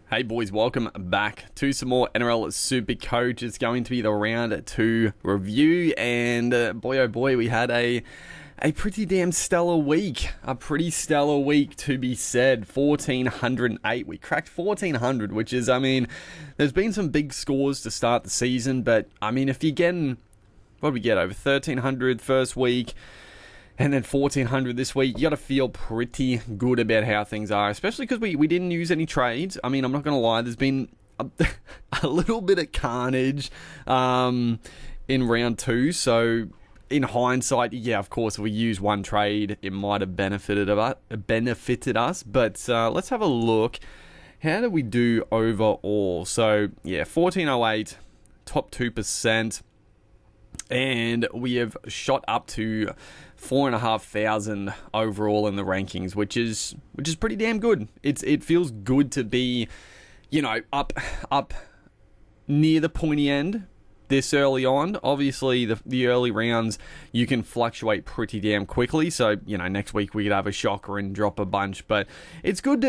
Hey boys, welcome back to some more Nrl Supercoach. It's going to be the round 2 review, and boy oh boy, we had a pretty damn stellar week. A pretty stellar week to be said. 1,408. We cracked 1,400, which is, there's been some big scores to start the season, but if you're getting, what did we get, over 1,300 first week, and then 1,400 this week, you got to feel pretty good about how things are, especially because we didn't use any trades. I'm not going to lie, there's been a little bit of carnage in round 2. So in hindsight, yeah, of course, if we use one trade, it might have benefited us. But let's have a look. How did we do overall? So yeah, 1,408, top 2%. And we have shot up to 4,500 overall in the rankings, which is pretty damn good. It feels good to be, up near the pointy end this early on. Obviously, the early rounds you can fluctuate pretty damn quickly. So next week we could have a shocker and drop a bunch, but it's good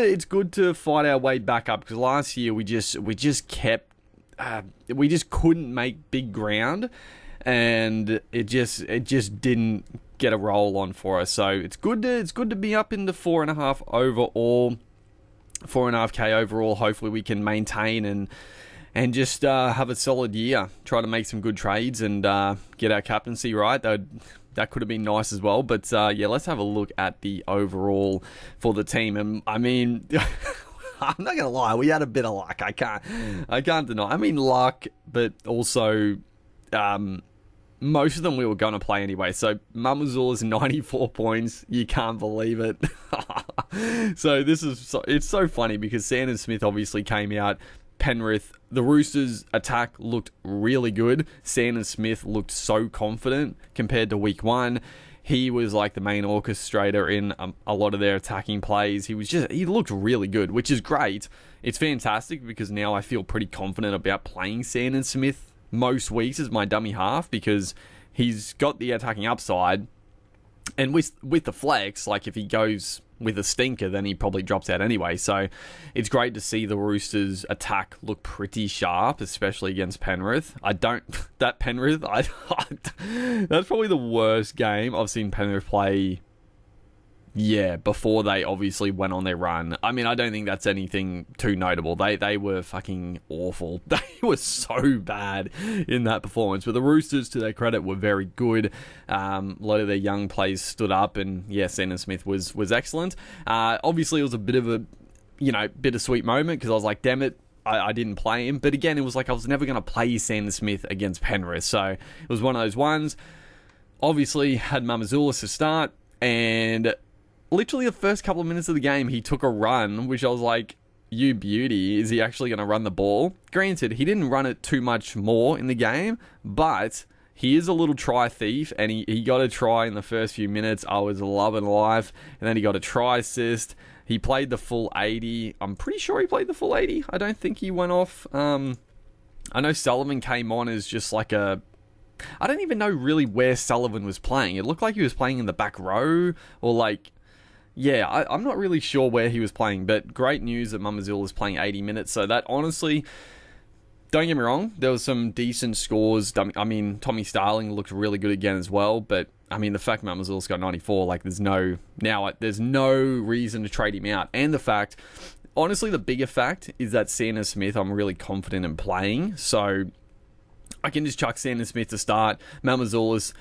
to fight our way back up, because last year we just couldn't make big ground. And it just didn't get a roll on for us. So it's good to be up in the 4.5 overall, 4.5k overall. Hopefully we can maintain and just have a solid year. Try to make some good trades and get our captaincy right. That could have been nice as well. But yeah, let's have a look at the overall for the team. And I'm not gonna lie, we had a bit of luck. I can't deny. Luck, but also most of them we were going to play anyway. So Mamazula's 94 points. You can't believe it. So it's so funny because Sandon Smith obviously came out. Penrith, the Roosters' attack looked really good. Sandon Smith looked so confident compared to week 1. He was like the main orchestrator in a lot of their attacking plays. He looked really good, which is great. It's fantastic because now I feel pretty confident about playing Sandon Smith most weeks as my dummy half, because he's got the attacking upside, and with the flex, like if he goes with a stinker, then he probably drops out anyway. So it's great to see the Roosters attack look pretty sharp, especially against Penrith. That's probably the worst game I've seen Penrith play. Yeah, before they obviously went on their run. I don't think that's anything too notable. They were fucking awful. They were so bad in that performance. But the Roosters, to their credit, were very good. A lot of their young players stood up, and yeah, Sandon Smith was excellent. Obviously, it was a bit of a bittersweet moment, because I was like, damn it, I didn't play him. But again, it was like I was never going to play Sandon Smith against Penrith. So it was one of those ones. Obviously, had Mamazoulis to start, and literally the first couple of minutes of the game, he took a run, which I was like, you beauty, is he actually going to run the ball? Granted, he didn't run it too much more in the game, but he is a little try thief, and he got a try in the first few minutes. I was loving life, and then he got a try assist. He played the full 80. I'm pretty sure he played the full 80. I don't think he went off. I know Sullivan came on as just like I don't even know really where Sullivan was playing. It looked like he was playing in the back row, or like, yeah, I'm not really sure where he was playing, but great news that Mamazula is playing 80 minutes. So that, honestly, don't get me wrong, there was some decent scores. Tommy Starling looked really good again as well, but the fact Mamazula's got 94, like there's no reason to trade him out. And the fact, honestly, the bigger fact is that Sandon Smith, I'm really confident in playing. So I can just chuck Sandon Smith to start. Mamazula's,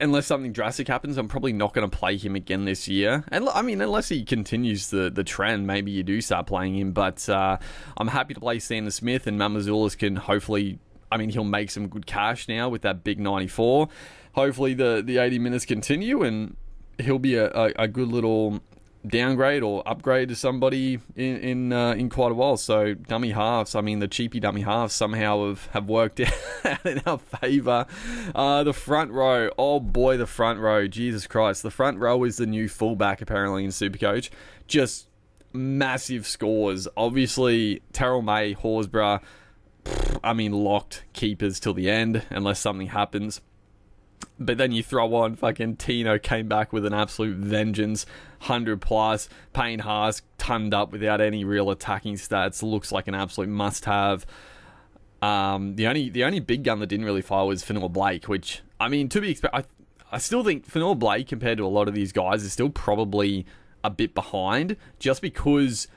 unless something drastic happens, I'm probably not going to play him again this year. And unless he continues the trend, maybe you do start playing him. But I'm happy to play Sandon Smith, and Mamazoulis can hopefully, he'll make some good cash now with that big 94. Hopefully the 80 minutes continue, and he'll be a good little downgrade or upgrade to somebody in quite a while. So dummy halves, the cheapy dummy halves somehow have worked out in our favour. The front row, oh boy, the front row, Jesus Christ, the front row is the new fullback apparently in Supercoach. Just massive scores. Obviously Terrell May, Horsburgh, locked keepers till the end unless something happens. But then you throw on fucking Tino came back with an absolute vengeance, 100 plus. Payne Haas tonned up without any real attacking stats. Looks like an absolute must-have. The only big gun that didn't really fire was Nrl Blake, which, I mean, to be expected. I still think Nrl Blake, compared to a lot of these guys, is still probably a bit behind, just because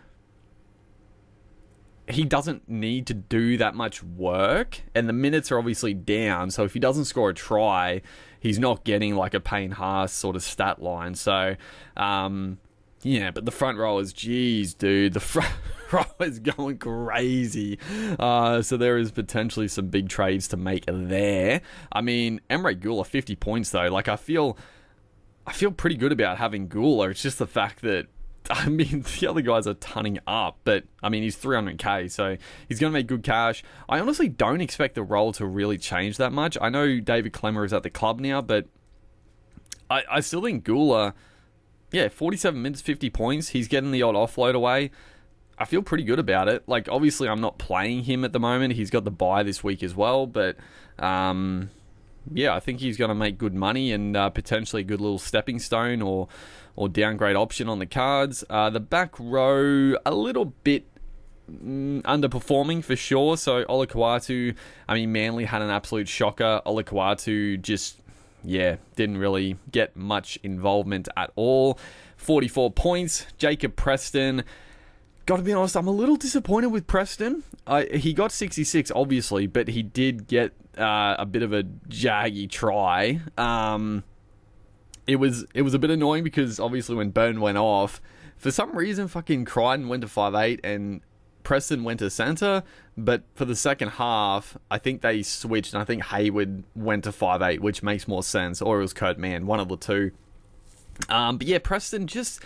he doesn't need to do that much work, and the minutes are obviously down, so if he doesn't score a try, he's not getting like a Payne Haas sort of stat line. So, yeah, but the front row is, geez, dude, the front row is going crazy. So there is potentially some big trades to make there. I mean, Emre Gula, 50 points though. Like, I feel pretty good about having Gula. It's just the fact that, I mean, the other guys are tunning up, but, I mean, he's 300k, so he's going to make good cash. I honestly don't expect the role to really change that much. I know David Klemmer is at the club now, but I still think Gula, yeah, 47 minutes, 50 points. He's getting the odd offload away. I feel pretty good about it. Like, obviously, I'm not playing him at the moment. He's got the bye this week as well, but, yeah, I think he's going to make good money and potentially a good little stepping stone or downgrade option on the cards. The back row, a little bit underperforming for sure. So Olakau'atu, I mean, Manly had an absolute shocker. Olakau'atu just, yeah, didn't really get much involvement at all. 44 points. Jacob Preston, got to be honest, I'm a little disappointed with Preston. He got 66, obviously, but he did get a bit of a jaggy try. It was a bit annoying because obviously when Burn went off, for some reason fucking Crichton went to 5'8" and Preston went to centre, but for the second half, I think they switched and I think Hayward went to 5'8", which makes more sense, or it was Kurt Mann, one of the two. But yeah, Preston just,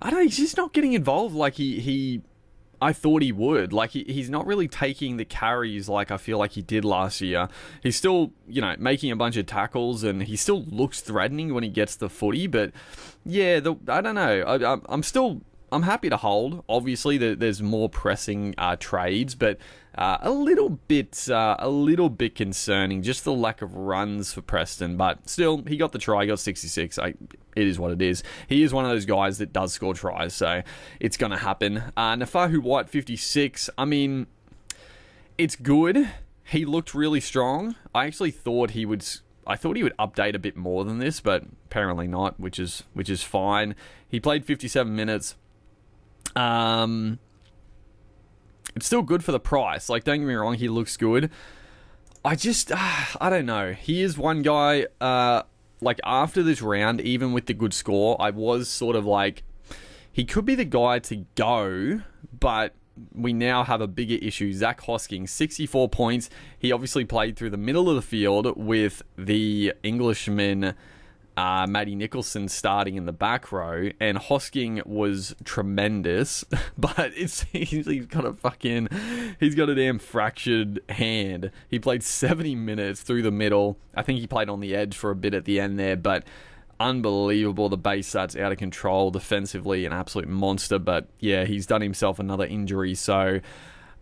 I don't know, he's just not getting involved like I thought he would. Like, he's not really taking the carries like I feel like he did last year. He's still, you know, making a bunch of tackles and he still looks threatening when he gets the footy. But, yeah, I don't know. I'm happy to hold. Obviously, there's more pressing trades, but a little bit concerning. Just the lack of runs for Preston, but still, he got the try. He got 66. It is what it is. He is one of those guys that does score tries, so it's gonna happen. Nafahu White, 56. I mean, it's good. He looked really strong. I actually thought he would. I thought he would update a bit more than this, but apparently not, which is fine. He played 57 minutes. It's still good for the price. Like, don't get me wrong, he looks good. I don't know. He is one guy, like, after this round, even with the good score, I was sort of like, he could be the guy to go, but we now have a bigger issue. Zach Hosking, 64 points. He obviously played through the middle of the field with the Englishman, Matty Nicholson starting in the back row, and Hosking was tremendous, but he's got a damn fractured hand. He played 70 minutes through the middle. I think he played on the edge for a bit at the end there, but unbelievable. The base stats out of control, defensively an absolute monster, but yeah, he's done himself another injury, so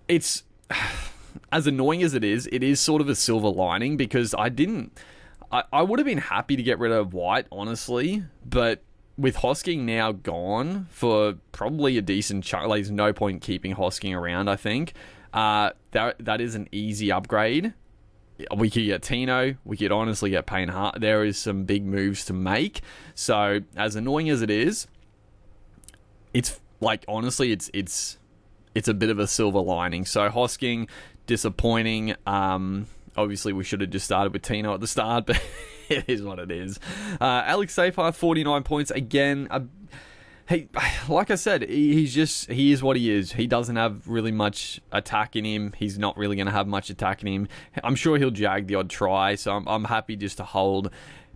it's, as annoying as it is sort of a silver lining, because I would have been happy to get rid of White, honestly, but with Hosking now gone for probably a decent chunk, like, there's no point keeping Hosking around, I think. That is an easy upgrade. We could get Tino. We could honestly get Payne Hart. There is some big moves to make. So, as annoying as it is, it's, like, honestly, it's a bit of a silver lining. So, Hosking, disappointing. Obviously, we should have just started with Tino at the start, but it is what it is. Alex Seyfarth, 49 points. Again, hey, like I said, he is what he is. He doesn't have really much attack in him. He's not really going to have much attack in him. I'm sure he'll jag the odd try, so I'm happy just to hold.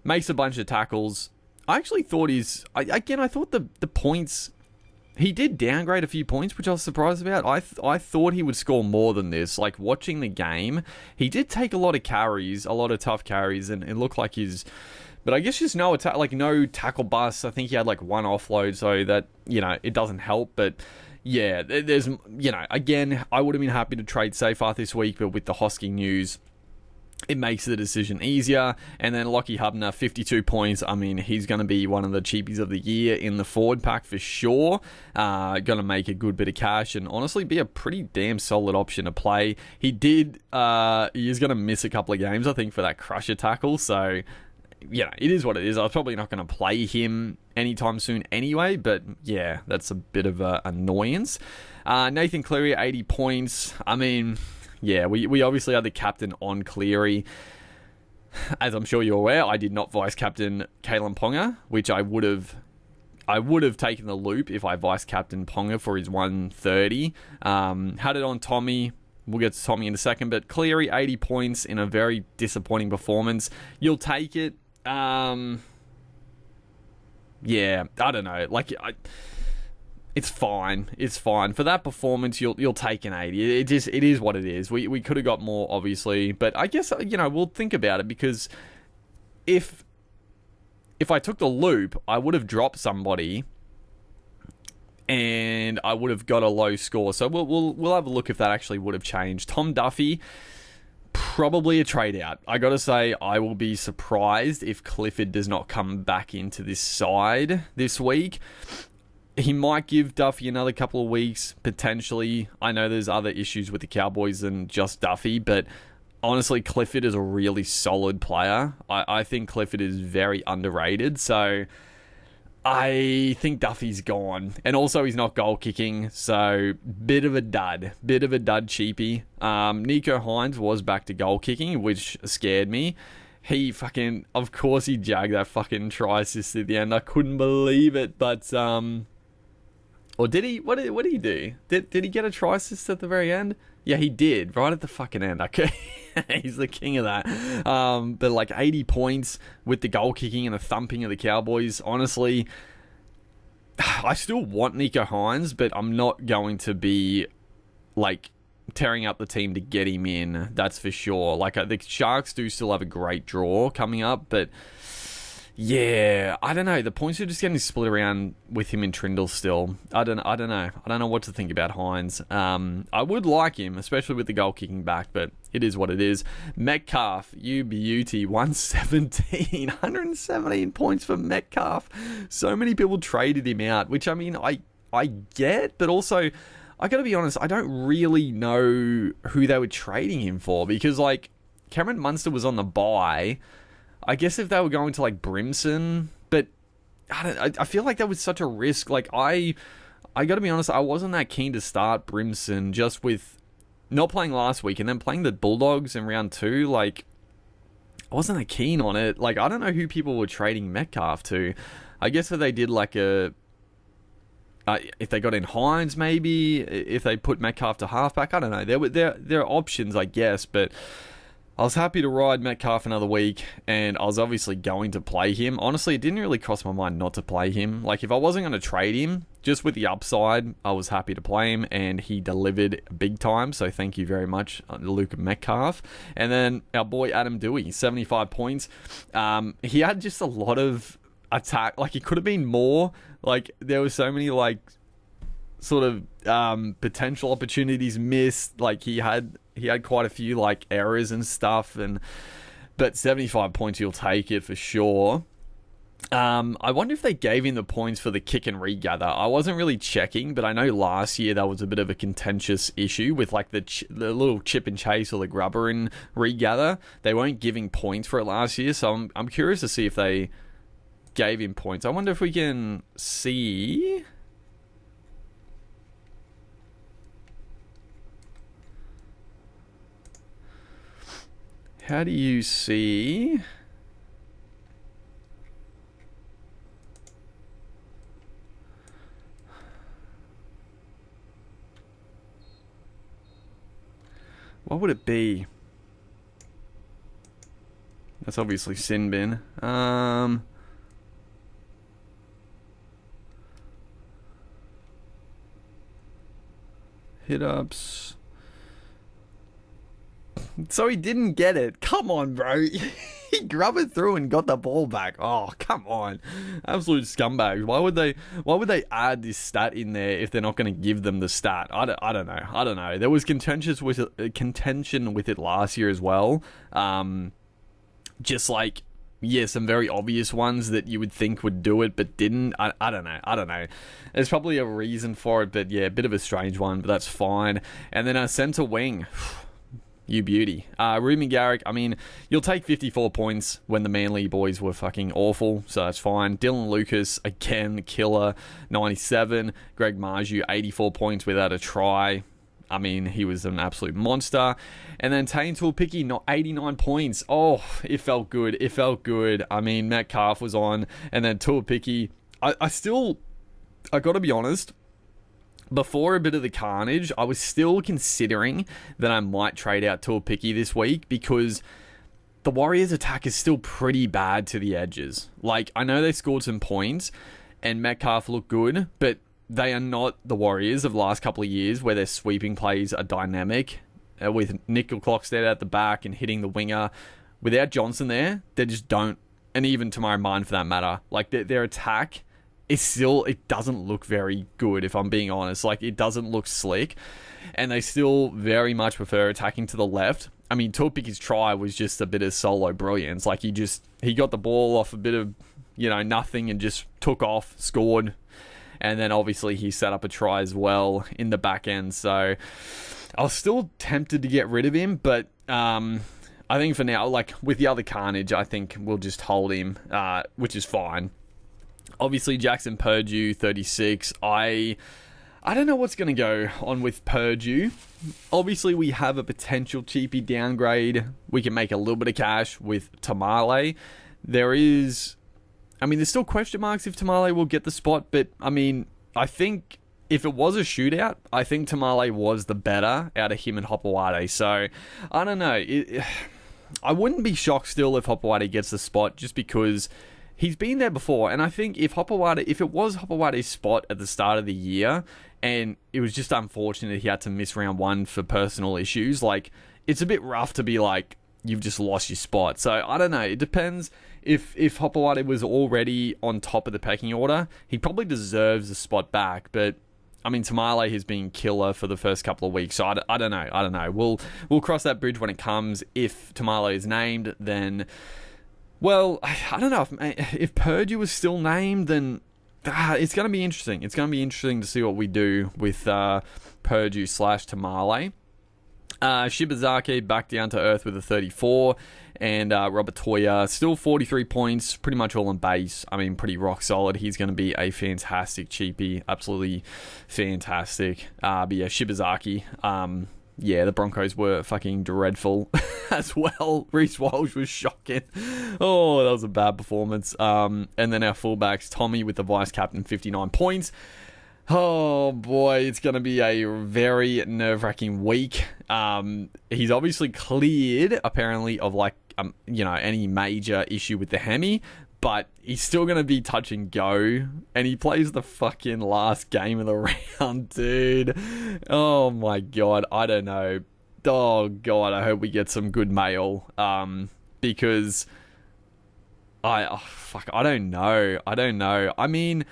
Makes a bunch of tackles. I actually thought I thought the points, he did downgrade a few points, which I was surprised about. I thought he would score more than this. Like, watching the game, he did take a lot of carries, a lot of tough carries, and it looked like but I guess just no tackle busts. I think he had like one offload, so that, you know, it doesn't help. But yeah, there's, you know, again, I would have been happy to trade Seyfarth this week, but with the Hosking news, it makes the decision easier. And then Lockie Hubner, 52 points. I mean, he's going to be one of the cheapies of the year in the forward pack for sure. Going to make a good bit of cash and honestly be a pretty damn solid option to play. He is going to miss a couple of games, I think, for that crusher tackle. So, yeah, it is what it is. I was probably not going to play him anytime soon anyway, but yeah, that's a bit of an annoyance. Nathan Cleary, 80 points. I mean, yeah, we obviously had the captain on Cleary. As I'm sure you're aware, I did not vice captain Kalen Ponga, which I would have taken the loop if I vice captain Ponga for his 130. Had it on Tommy. We'll get to Tommy in a second, but Cleary, 80 points in a very disappointing performance. You'll take it. Yeah, I don't know. It's fine. It's fine. For that performance, you'll take an 80. It is what it is. We could have got more, obviously, but I guess, we'll think about it, because if I took the loop, I would have dropped somebody and I would have got a low score. So we'll have a look if that actually would have changed. Tom Duffy, probably a trade out. I gotta say, I will be surprised if Clifford does not come back into this side this week. He might give Duffy another couple of weeks, potentially. I know there's other issues with the Cowboys than just Duffy, but honestly, Clifford is a really solid player. I think Clifford is very underrated, so I think Duffy's gone. And also, he's not goal kicking, so bit of a dud cheapie. Nico Hines was back to goal kicking, which scared me. Of course he jagged that fucking try assist at the end. I couldn't believe it, but or did he? What did he do? Did he get a try assist at the very end? Yeah, he did, right at the fucking end. Okay, he's the king of that. But 80 points with the goal kicking and the thumping of the Cowboys. Honestly, I still want Nico Hines, but I'm not going to be tearing up the team to get him in. That's for sure. The Sharks do still have a great draw coming up, but yeah, I don't know. The points are just getting split around with him and Trindle still. I don't know. I don't know what to think about Hines. I would like him, especially with the goal kicking back, but it is what it is. Metcalf, you beauty, 117 points for Metcalf. So many people traded him out, which I get, but also I gotta be honest, I don't really know who they were trading him for, because Cameron Munster was on the bye. I guess if they were going to Brimson, but I feel like that was such a risk. I gotta be honest, I wasn't that keen to start Brimson just with not playing last week and then playing the Bulldogs in round 2. I wasn't that keen on it. I don't know who people were trading Metcalf to. I guess if they did if they got in Hines, maybe if they put Metcalf to halfback, I don't know. There are options, I guess, but I was happy to ride Metcalf another week, and I was obviously going to play him. Honestly, it didn't really cross my mind not to play him. If I wasn't going to trade him, just with the upside, I was happy to play him, and he delivered big time, so thank you very much, Luke Metcalf. And then our boy Adam Dewey, 75 points. He had just a lot of attack. He could have been more. There were so many, potential opportunities missed. He had quite a few errors and stuff, but 75 points, you'll take it for sure. I wonder if they gave him the points for the kick and regather. I wasn't really checking, but I know last year that was a bit of a contentious issue with the little chip and chase or the grubber and regather. They weren't giving points for it last year, so I'm curious to see if they gave him points. I wonder if we can see. How do you see? What would it be? That's obviously sin bin. Hit ups. So he didn't get it. Come on, bro. he grubbed it through and got the ball back. Oh, come on. Absolute scumbags. Why would they add this stat in there if they're not going to give them the stat? I don't know. There was contention with it last year as well. Just like, yeah, some very obvious ones that you would think would do it but didn't. I don't know. There's probably a reason for it, but yeah, a bit of a strange one, but that's fine. And then a centre wing. You beauty. Ruben Garrick, I mean, you'll take 54 points when the Manly boys were fucking awful, so that's fine. Dylan Lucas, again, killer, 97. Greg Marju, 84 points without a try. I mean, he was an absolute monster. And then Tane Tuilpiki, 89 points. Oh, it felt good. I mean, Matt Calf was on, and then Tuilpiki. I got to be honest, before a bit of the carnage, I was still considering that I might trade out Tuilpiki this week because the Warriors' attack is still pretty bad to the edges. Like, I know they scored some points and Metcalf looked good, but they are not the Warriors of the last couple of years where their sweeping plays are dynamic with Nickel Clockstead at the back and hitting the winger. Without Johnson there, they just don't, and even Tamari Martin for that matter, like their attack it doesn't look very good, if I'm being honest. Like, it doesn't look slick, and they still very much prefer attacking to the left. I mean, Tuilpiki's try was just a bit of solo brilliance. Like, he got the ball off a bit of, nothing and just took off, scored, and then obviously he set up a try as well in the back end. So I was still tempted to get rid of him, but I think for now, like with the other carnage, I think we'll just hold him, which is fine. Obviously, Jackson Purdue, 36. I don't know what's going to go on with Purdue. Obviously, we have a potential cheapie downgrade. We can make a little bit of cash with Tamale. There's still question marks if Tamale will get the spot, but, I mean, I think if it was a shootout, I think Tamale was the better out of him and Hopewade. So, I don't know. I wouldn't be shocked still if Hopewade gets the spot just because he's been there before, and I think if it was Hopowade's spot at the start of the year, and it was just unfortunate he had to miss round one for personal issues, like, it's a bit rough to be like, you've just lost your spot. So, I don't know, it depends. If Hopewade was already on top of the pecking order, he probably deserves the spot back, but I mean, Tamale has been killer for the first couple of weeks, so I don't know. We'll cross that bridge when it comes. If Tamale is named, then, well, I don't know. If Purdue was still named, then it's going to be interesting. It's going to be interesting to see what we do with Purdue/Tamale. Shibazaki back down to earth with a 34. And Robert Toya, still 43 points, pretty much all on base. I mean, pretty rock solid. He's going to be a fantastic cheapie. Absolutely fantastic. But yeah, Shibazaki. Yeah, the Broncos were fucking dreadful as well. Reece Walsh was shocking. Oh, that was a bad performance. And then our fullbacks, Tommy with the vice captain, 59 points. Oh boy, it's going to be a very nerve-wracking week. He's obviously cleared, apparently, of any major issue with the hemi, but he's still going to be touch and go, and he plays the fucking last game of the round, dude. Oh my god, I don't know. Oh god, I hope we get some good mail, because I don't know. I mean,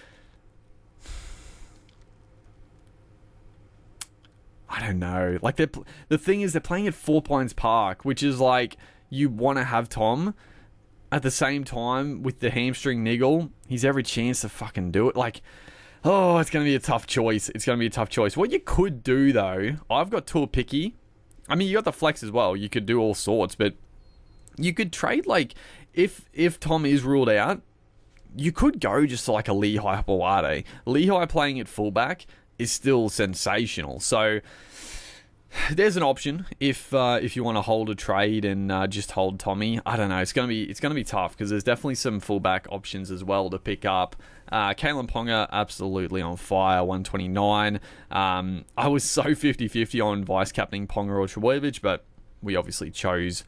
I don't know. Like, the thing is, they're playing at 4 Pines Park, which is like, you want to have Tom. At the same time, with the hamstring niggle, he's every chance to fucking do it. Like, oh, it's going to be a tough choice. What you could do, though, I've got Tuilpiki. I mean, you got the flex as well. You could do all sorts, but you could trade, like, if Tom is ruled out, you could go just to, like, a Lehigh Hopewade. Lehigh playing at fullback is still sensational. So there's an option if you want to hold a trade and just hold Tommy. I don't know. It's gonna be tough because there's definitely some fullback options as well to pick up. Kalen Ponga absolutely on fire, 129. I was so 50-50 on vice captaining Ponga or Trebojevic, but we obviously chose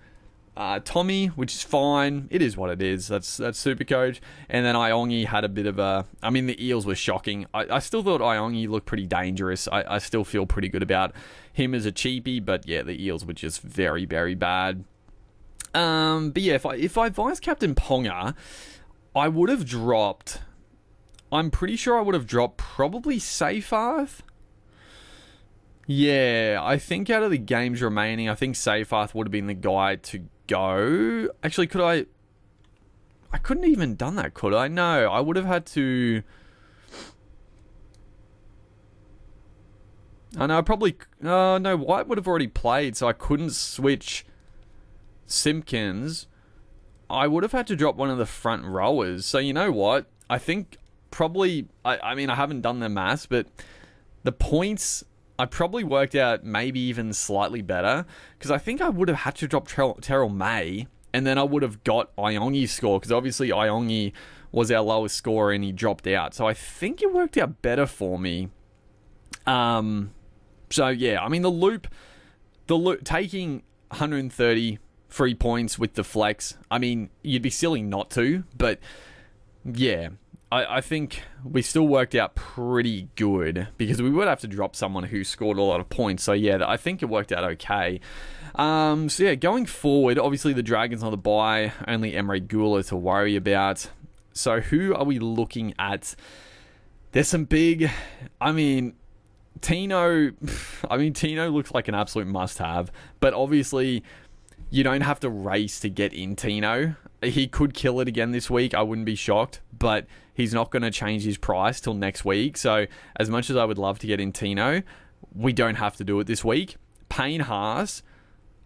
Tommy, which is fine. It is what it is. That's Supercoach. And then Iongi had a bit of a... I mean, the Eels were shocking. I still thought Iongi looked pretty dangerous. I still feel pretty good about him as a cheapie, but yeah, the Eels were just very, very bad. But yeah, if I vice captain Ponga, I would have dropped. I'm pretty sure I would have dropped probably Seyfarth. Yeah, I think out of the games remaining, I think Seyfarth would have been the guy to go. Actually, could I? I couldn't even done that, could I? No, I would have had to. I know, I probably. No, White would have already played, so I couldn't switch Simpkins. I would have had to drop one of the front rowers. So you know what? I think probably. I mean, I haven't done the maths, but the points I probably worked out maybe even slightly better, because I think I would have had to drop Terrell May, and then I would have got Iongi's score, because obviously Iongi was our lowest scorer and he dropped out. So I think it worked out better for me. So yeah, I mean the loop taking 130 free points with the flex. I mean, you'd be silly not to, but yeah, I think we still worked out pretty good, because we would have to drop someone who scored a lot of points. So yeah, I think it worked out okay. So yeah, going forward, obviously the Dragons on the bye, only Emre Gula to worry about. So who are we looking at? There's some big, Tino looks like an absolute must-have, but obviously you don't have to race to get in Tino. He could kill it again this week, I wouldn't be shocked, but he's not going to change his price till next week. So as much as I would love to get in Tino, we don't have to do it this week. Payne Haas,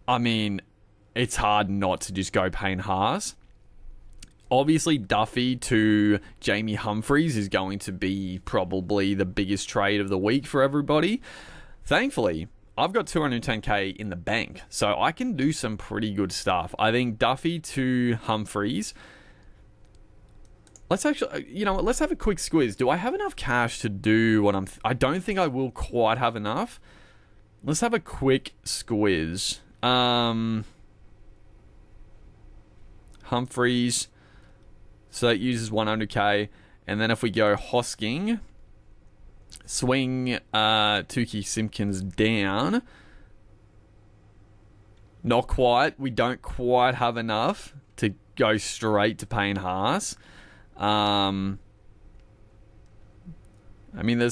it's hard not to just go Payne Haas. Obviously, Duffy to Jamie Humphries is going to be probably the biggest trade of the week for everybody. Thankfully, I've got 210k in the bank, so I can do some pretty good stuff. I think Duffy to Humphries. Let's actually, let's have a quick squiz. Do I have enough cash to do what I don't think I will quite have enough. Let's have a quick squiz. Humphries. So that uses 100k. And then if we go Hosking, swing Tukey Simpkins down. Not quite. We don't quite have enough to go straight to Payne Haas. There's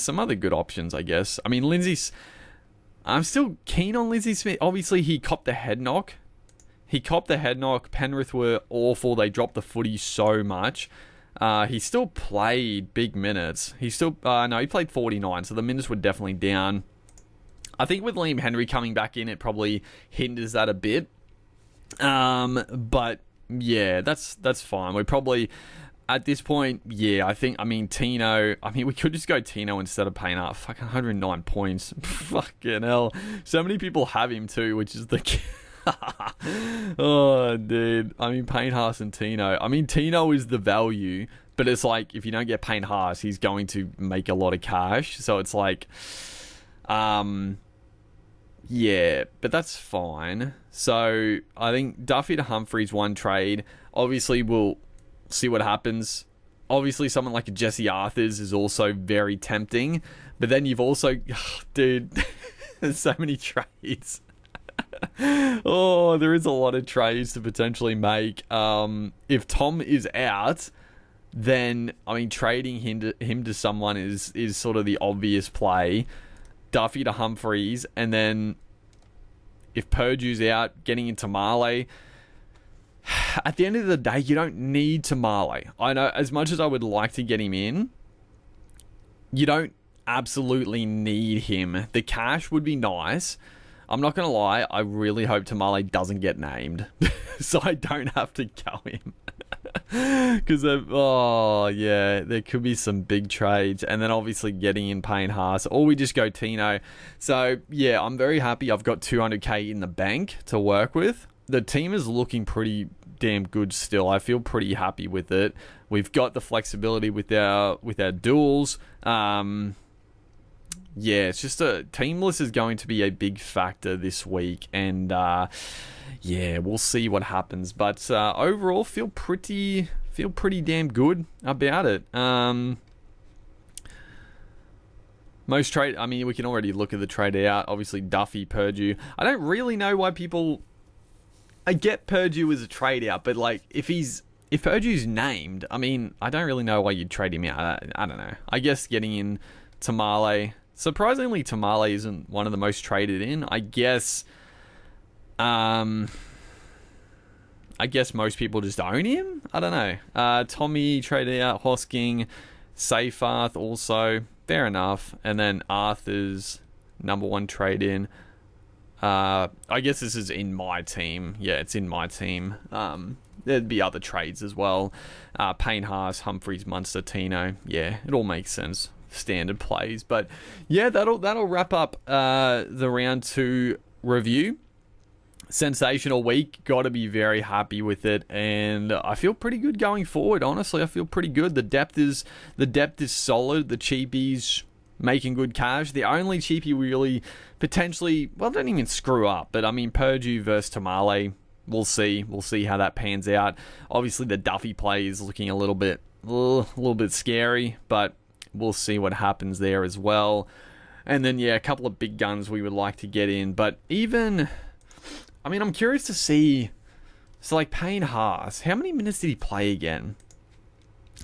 some other good options, I guess. Lindsay's... I'm still keen on Lindsay Smith. Obviously, he copped the head knock. Penrith were awful. They dropped the footy so much. He still played big minutes. He played 49, so the minutes were definitely down. I think with Liam Henry coming back in, it probably hinders that a bit. But yeah, that's fine. We're probably at this point, yeah, Tino. We could just go Tino instead of Payne Haas. Fucking 109 points. Fucking hell. So many people have him too, which is the... Oh, dude. Payne Haas and Tino. Tino is the value, but it's like, if you don't get Payne Haas, he's going to make a lot of cash. So it's like, yeah, but that's fine. So I think Duffy to Humphries, one trade. Obviously, we'll see what happens. Obviously, someone like a Jesse Arthurs is also very tempting. But then you've also... Dude, there's so many trades. Oh, there is a lot of trades to potentially make. If Tom is out, then trading him to someone is sort of the obvious play. Duffy to Humphries, and then if Purdue's out, getting into Marley. At the end of the day, you don't need Tamale. I know, as much as I would like to get him in, you don't absolutely need him. The cash would be nice. I'm not going to lie, I really hope Tamale doesn't get named, so I don't have to go him. Because, there could be some big trades, and then obviously getting in Payne Haas, or we just go Tino. So, yeah, I'm very happy I've got 200k in the bank to work with. The team is looking pretty damn good still. I feel pretty happy with it. We've got the flexibility with our duels. Yeah, it's just teamless is going to be a big factor this week, and yeah, we'll see what happens. But overall, feel pretty damn good about it. Most trade, we can already look at the trade out. Obviously, Duffy, Purdue. I don't really know why people I get Purdue as a trade out, but like if Purdue's named, I mean, I don't really know why you'd trade him out. I don't know. I guess getting in Tamale. Surprisingly, Tamale isn't one of the most traded in. I guess most people just own him. I don't know. Tommy traded out Hosking, Seyfarth also. Fair enough. And then Arthur's number 1 trade in. I guess this is in my team. Yeah, it's in my team. There'd be other trades as well. Payne Haas, Humphreys, Munster, Tino. Yeah, it all makes sense. Standard plays. But yeah, that'll wrap up the round 2 review. Sensational week. Got to be very happy with it, and I feel pretty good going forward. Honestly, I feel pretty good. The depth is solid. The cheapies making good cash. The only cheapie really potentially, well, don't even screw up, but I mean Purdue versus Tamale. We'll see how that pans out. Obviously, the Duffy play is looking a little bit scary, but we'll see what happens there as well. And then yeah, a couple of big guns we would like to get in, but even. I mean, I'm curious to see. So, like, Payne Haas, how many minutes did he play again?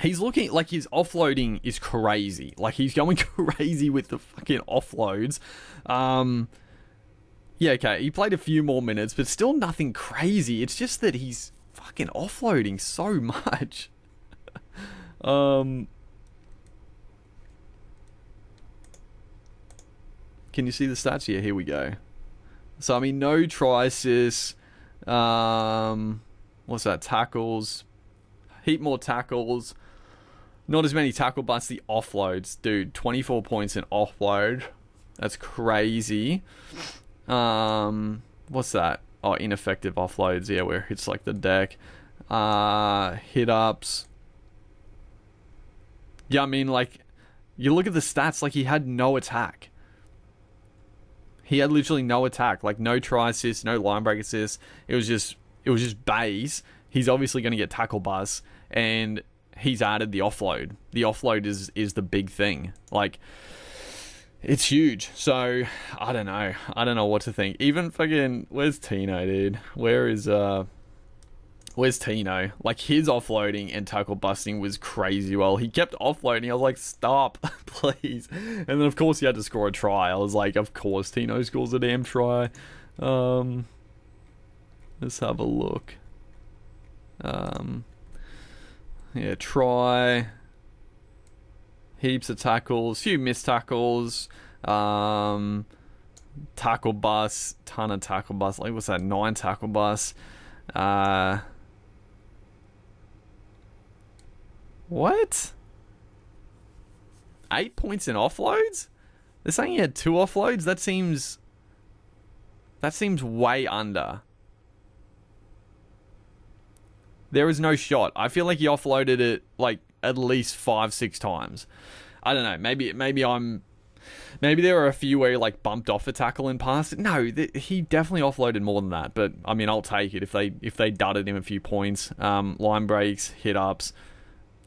He's looking like his offloading is crazy. Like, he's going crazy with the fucking offloads. Yeah, okay, he played a few more minutes, but still nothing crazy. It's just that he's fucking offloading so much. Can you see the stats? Yeah, here we go. So, I mean, no try assists. What's that? Tackles. Heap more tackles. Not as many tackle busts. The offloads. Dude, 24 points in offload. That's crazy. What's that? Oh, ineffective offloads. Yeah, where it's like the deck. Hit ups. Yeah, I mean, like, you look at the stats, like, he had no attack. He had literally no attack, like no try assist, no line break assist. It was just bays. He's obviously going to get tackle buzz, and he's added the offload. The offload is the big thing. Like, it's huge. So I don't know what to think. Even fucking, where's Tino, dude? Where's Tino? Like, his offloading and tackle busting was crazy well. He kept offloading. I was like, stop, please. And then, of course, he had to score a try. I was like, of course, Tino scores a damn try. Let's have a look. Yeah, try. Heaps of tackles. Few missed tackles. Tackle bus. Ton of tackle bus. Like, what's that? 9 tackle bus. What? 8 points in offloads? They're saying he had 2 offloads? That seems way under. There is no shot. I feel like he offloaded it like at least 5-6 times. I don't know. Maybe there were a few where he like bumped off a tackle and passed it. No, he definitely offloaded more than that. But I mean, I'll take it if they dudded him a few points. Line breaks, hit ups.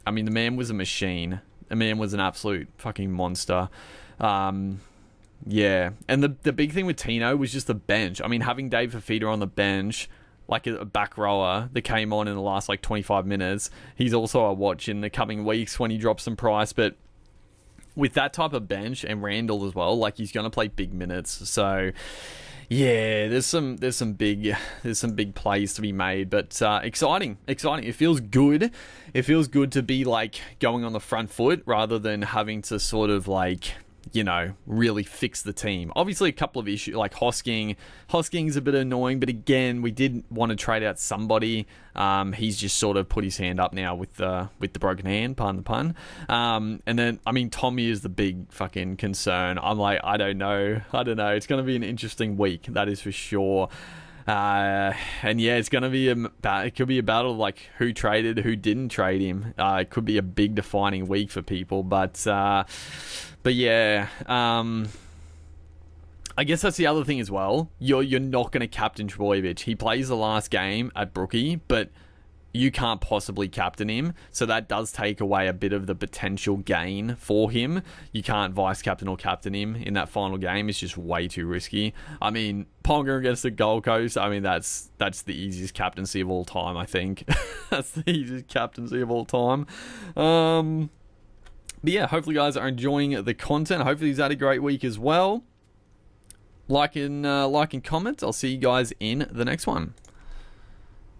I mean, the man was a machine. The man was an absolute fucking monster. Yeah. And the big thing with Tino was just the bench. I mean, having Dave Fafita on the bench, like a back rower that came on in the last like 25 minutes. He's also a watch in the coming weeks when he drops some price. But with that type of bench and Randall as well, like, he's going to play big minutes. So yeah, there's some big plays to be made, but exciting. It feels good. It feels good to be like going on the front foot rather than having to sort of like, you know, really fix the team. Obviously, a couple of issues like Hosking's a bit annoying, but again, we did want to trade out somebody. He's just sort of put his hand up now with the broken hand, pardon the pun. And then, I mean, Tommy is the big fucking concern. I'm like, I don't know. It's going to be an interesting week, that is for sure. And yeah, it's going to be it could be a battle of like who traded, who didn't trade him. It could be a big defining week for people, but yeah, I guess that's the other thing as well. You're not going to captain Trbojevic. He plays the last game at Brookie, but you can't possibly captain him. So that does take away a bit of the potential gain for him. You can't vice captain or captain him in that final game. It's just way too risky. I mean, Ponga against the Gold Coast, I mean, that's the easiest captaincy of all time, I think. That's the easiest captaincy of all time. But yeah, hopefully you guys are enjoying the content. Hopefully you've had a great week as well. Like and comment. I'll see you guys in the next one.